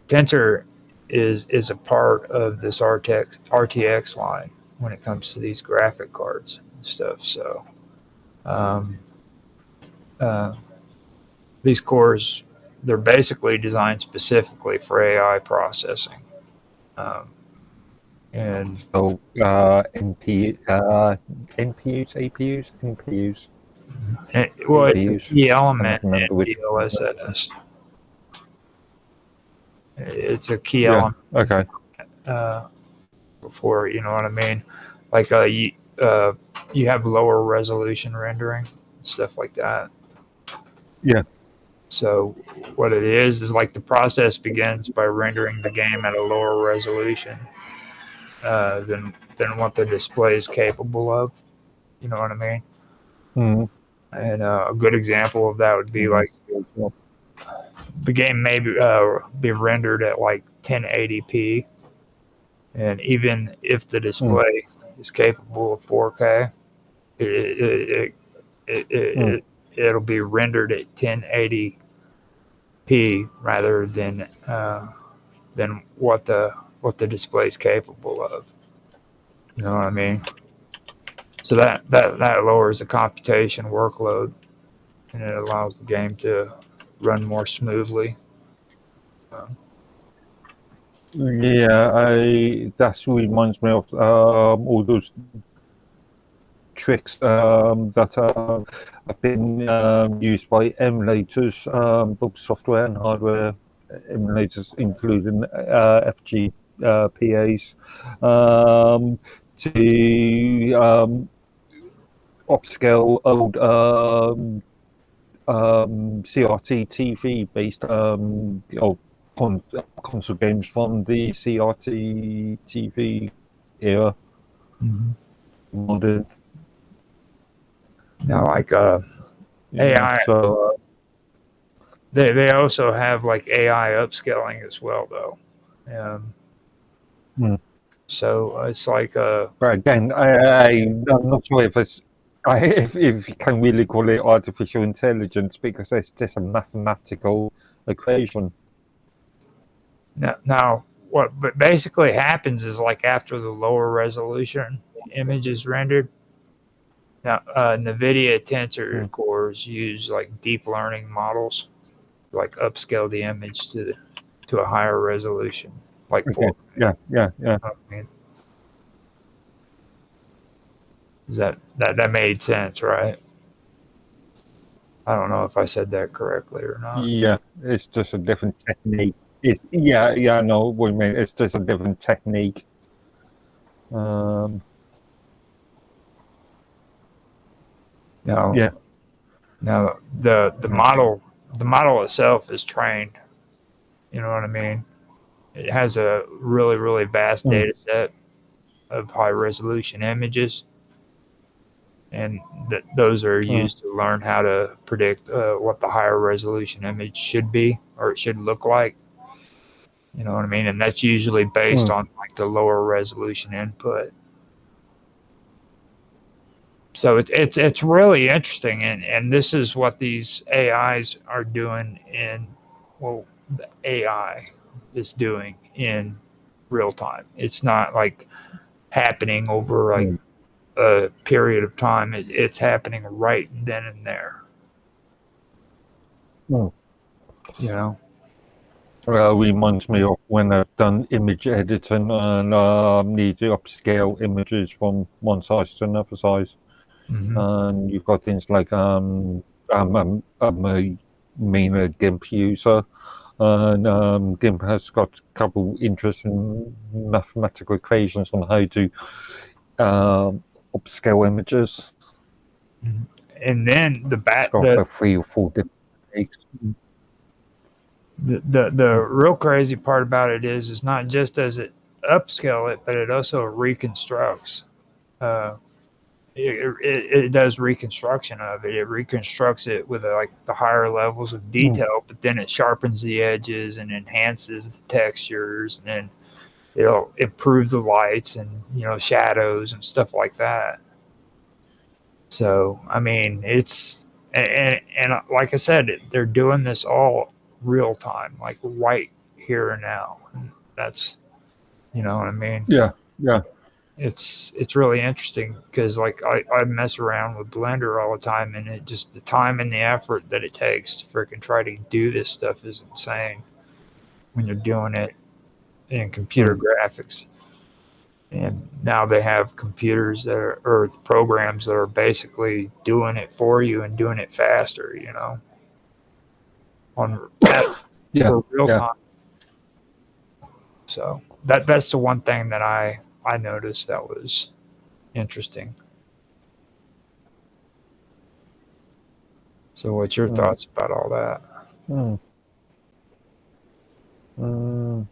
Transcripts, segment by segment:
Tensor is a part of this RTX line when it comes to these graphic cards and stuff. So um, uh, these cores, they're basically designed specifically for AI processing. Um, and So NPUs, APUs, NPUs. well, it's a APUs. key I element can't remember in which. DLSS. It's a key Yeah. element Okay. before, you know what I mean? Like you have lower resolution rendering, stuff like that. Yeah. So what it is like the process begins by rendering the game at a lower resolution than what the display is capable of. You know what I mean? Mm. And a good example of that would be like the game may be rendered at like 1080p, and even if the display is capable of 4K, it'll be rendered at 1080p rather than what the display is capable of. You know what I mean? So that lowers the computation workload, and it allows the game to run more smoothly. Yeah, that reminds me of all those tricks that have been used by emulators, both software and hardware emulators, including FGPAs, to upscale old CRT TV based console games from the CRT TV era. Mm-hmm. Modern. Now, like AI, So they also have like AI upscaling as well, though. So it's like but again, I'm not sure if it's if you can really call it artificial intelligence because it's just a mathematical equation. now what but basically happens is like after the lower resolution image is rendered. Now, NVIDIA tensor cores use like deep learning models, to, like upscale the image to a higher resolution, like 4K. Yeah. I mean, that made sense, right? I don't know if I said that correctly or not. Yeah, it's just a different technique. I know what you mean. It's just a different technique. Now, Yeah. now the model itself is trained. You know what I mean? It has a really, really vast data set of high resolution images, and those are used to learn how to predict what the higher resolution image should be or it should look like. You know what I mean? And that's usually based on like the lower resolution input. So it's really interesting, and this is what these AIs are doing the AI is doing in real time. It's not like happening over like a period of time. It's happening right then and there. You know? Reminds me of when I've done image editing and need to upscale images from one size to another size. Mm-hmm. And you've got things like I'm a mainly GIMP user, and GIMP has got a couple interesting mathematical equations on how to upscale images. And then It's got about 3 or 4 different techniques. The real crazy part about it is not just does it upscale it, but it also reconstructs. It does reconstruction of it. It reconstructs it with like the higher levels of detail, but then it sharpens the edges and enhances the textures, and then it'll improve the lights and shadows and stuff like that. So I mean, and like I said, they're doing this all real time, like right here and now. And that's you know what I mean. Yeah, yeah. It's really interesting because like I mess around with Blender all the time, and it just the time and the effort that it takes to freaking try to do this stuff is insane when you're doing it in computer Mm. graphics. And now they have computers that are or programs that are basically doing it for you and doing it faster. On at Yeah, for real yeah. time. So that's the one thing that I noticed that was interesting. So what's your Mm. thoughts about all that? Mm. Mm.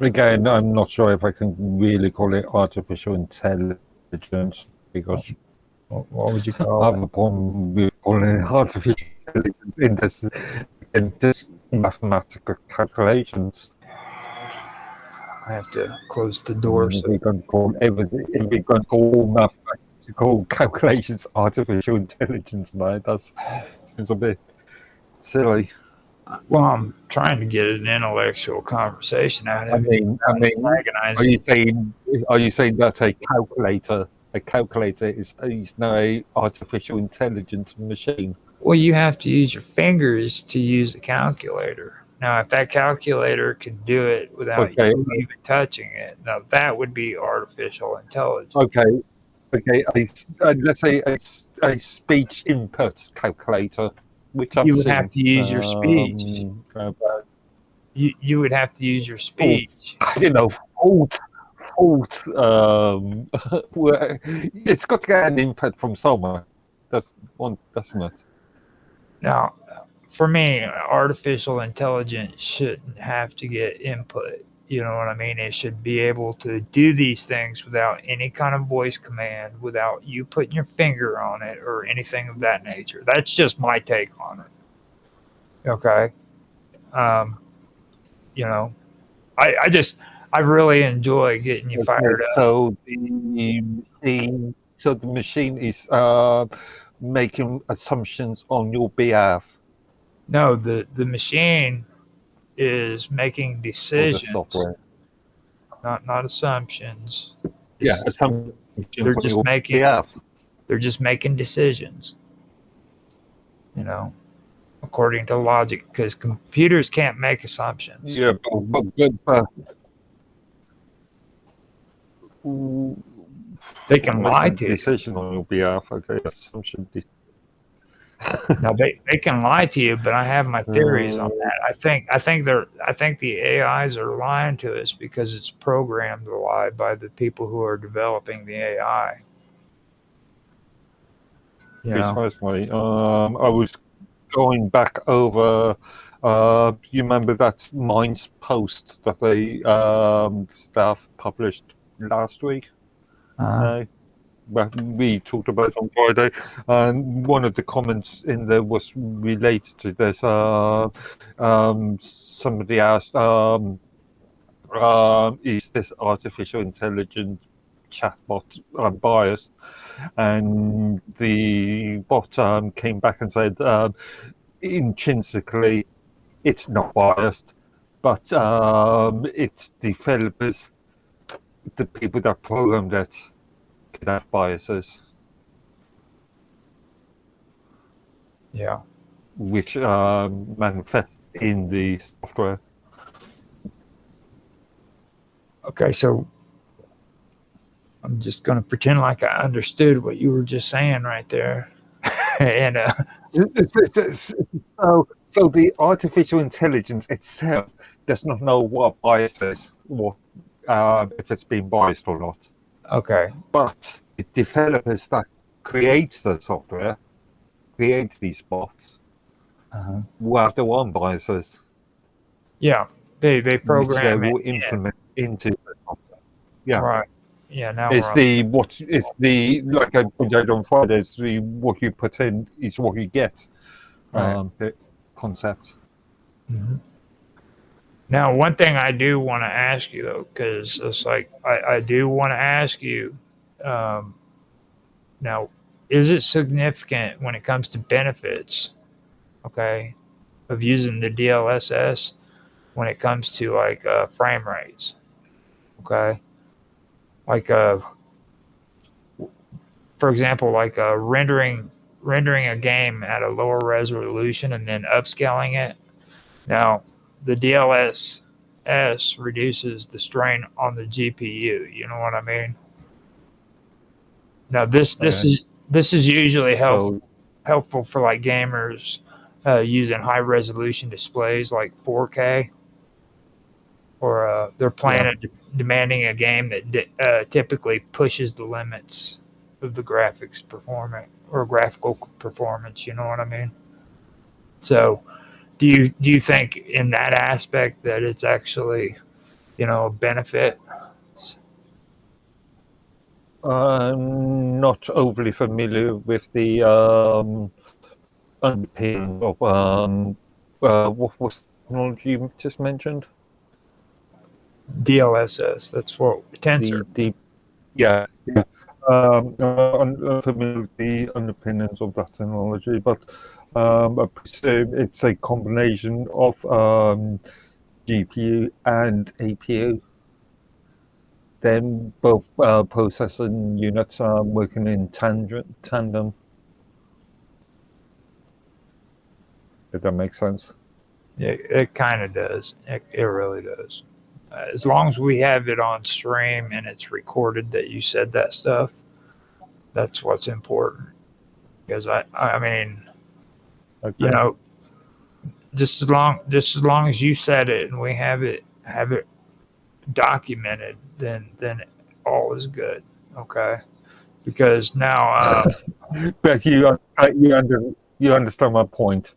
Again, I'm not sure if I can really call it artificial intelligence because What would you I call have it? a problem with calling it artificial intelligence in this mathematical calculations. I have to close the I door mean, if so we're going to call everything, if we're going to call all mathematical calculations artificial intelligence, now that seems a bit silly. well I'm trying to get an intellectual conversation out I of you mean, I without mean, are antagonizing. you saying are you saying that a calculator is now a artificial intelligence machine? Well, you have to use your fingers to use a calculator. Now, if that calculator can do it without Okay, you even touching it, now that would be artificial intelligence. okay, okay. Let's say a speech input calculator, which I've You would have seen. to use your speech. About, You would have to use your oh, speech. I don't know, fault. Where it's got to get an input from somewhere. That's one, doesn't it? Now, for me, artificial intelligence shouldn't have to get input. You know what I mean? It should be able to do these things without any kind of voice command, without you putting your finger on it or anything of that nature. That's just my take on it. Okay. Um, you know, I just, I really enjoy getting you Okay, fired up. so the machine is making assumptions on your behalf, No, the machine is making or the decisions, software. not assumptions. Yeah, It's, they're assumptions on just your making behalf. they're just making decisions. You know, according to logic, because computers can't make assumptions. Yeah, but mm, They can make a lie to you. decision on your behalf. Okay, assumption. Now they can lie to you, but I have my theories on Uh, that. I think the AIs are lying to us because it's programmed to lie by the people who are developing the AI. You know. precisely. I was going back over. You remember that Minds post that the staff published last week? Uh, No, but we talked about it on Friday, and one of the comments in there was related to this. Somebody asked, "Is this artificial intelligence chatbot biased?" And the bot came back and said, intrinsically, it's not biased, but its developers, the people that programmed it, could have biases, yeah. which manifests in the software. Okay, so I'm just going to pretend like I understood what you were just saying right there. and So the artificial intelligence itself does not know what bias is, what if it's been biased or not. okay, But the developers that creates the software, create these bots, uh-huh. will have their own biases, Yeah, they which they program it will in. implement into the software. Yeah. Right. Yeah, now we're It's on. the what it's the like I pointed out on Friday. It's the what you put in is what you get. Right. The concept. Mhm. Now, one thing I do want to ask you though, because it's like I do want to ask you. Um, now, is it significant when it comes to benefits, okay, of using the DLSS when it comes to like frame rates, okay? Like for example, like rendering a game at a lower resolution and then upscaling it. Now, the DLSS reduces the strain on the GPU. You know what I mean? Now, Okay. this is usually So helpful for like gamers using high resolution displays like 4K, or they're yeah. playing demanding a game that typically pushes the limits of the graphics performance or graphical performance. You know what I mean? So, do you think in that aspect that it's actually, a benefit? I'm not overly familiar with the underpinning of what was the technology you just mentioned? DLSS. That's what tensor. The yeah, yeah. I'm familiar with the underpinnings of that technology, but I presume it's a combination of GPU and APU. Then both processing units are working in tandem. If that makes sense. It kind of does. It really does. As long as we have it on stream and it's recorded that you said that stuff, that's what's important. Because I mean, you Okay. know, just as long as you said it and we have it documented, then all is good. Okay. Because now, But you understand my point.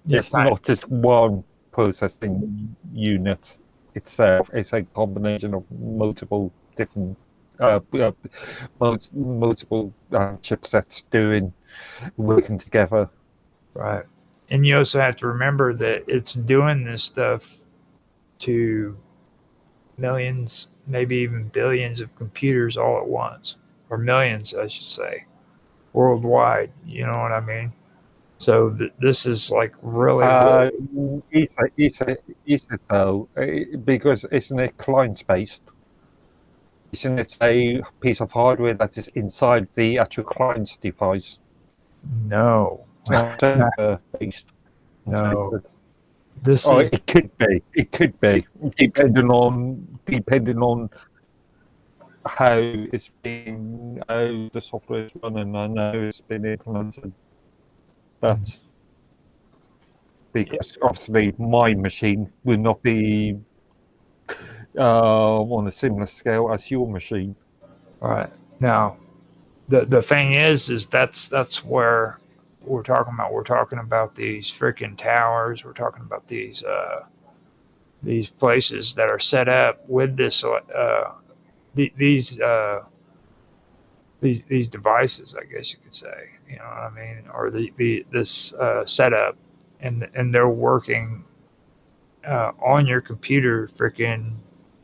yeah, It's not just one processing unit itself. It's a combination of multiple different multiple chipsets working together. right. And you also have to remember that it's doing this stuff to millions, maybe even billions of computers all at once, or millions, I should say, worldwide. You know what I mean? So this is like really, Uh, really, is it though? Because isn't it client based? Isn't it a piece of hardware that is inside the actual client's device? no, It's not server based. no. This Oh, is it could be. It could be, depending on how how the software is running and how it's been implemented. But yeah, because obviously my machine will not be on a similar scale as your machine. right. Now the thing is that's where we're talking about. We're talking about these freaking towers. We're talking about these places that are set up with this th- these uh, these devices, I guess you could say. You know what I mean? Or the this setup, and they're working on your computer, freaking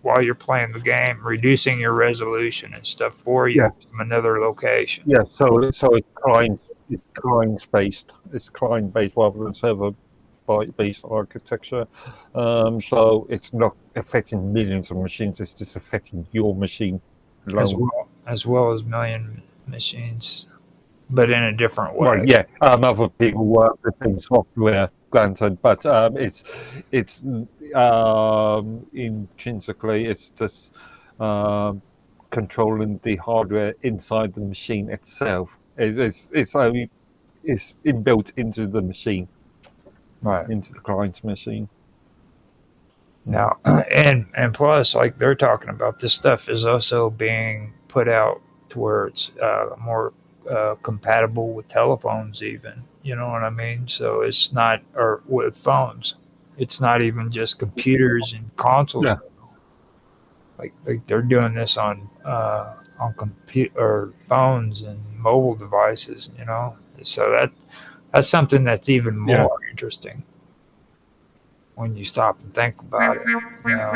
while you're playing the game, reducing your resolution and stuff for Yeah, you from another location. yeah. So it's client based. It's client based rather than server based architecture. So it's not affecting millions of machines. It's just affecting your machine alone. As well as million machines, but in a different Well, way. yeah, other people work with the software, granted, but it's intrinsically it's just um, controlling the hardware inside the machine itself. It's inbuilt into the machine, Right. into the client's machine. Now, and plus, like they're talking about, this stuff is also being put out to where it's more compatible with telephones, even. You know what I mean? So it's not, or with phones. It's not even just computers and consoles. Yeah, Like they're doing this on computer or phones and mobile devices. You know, so that's something that's even yeah. more interesting when you stop and think about it. You know?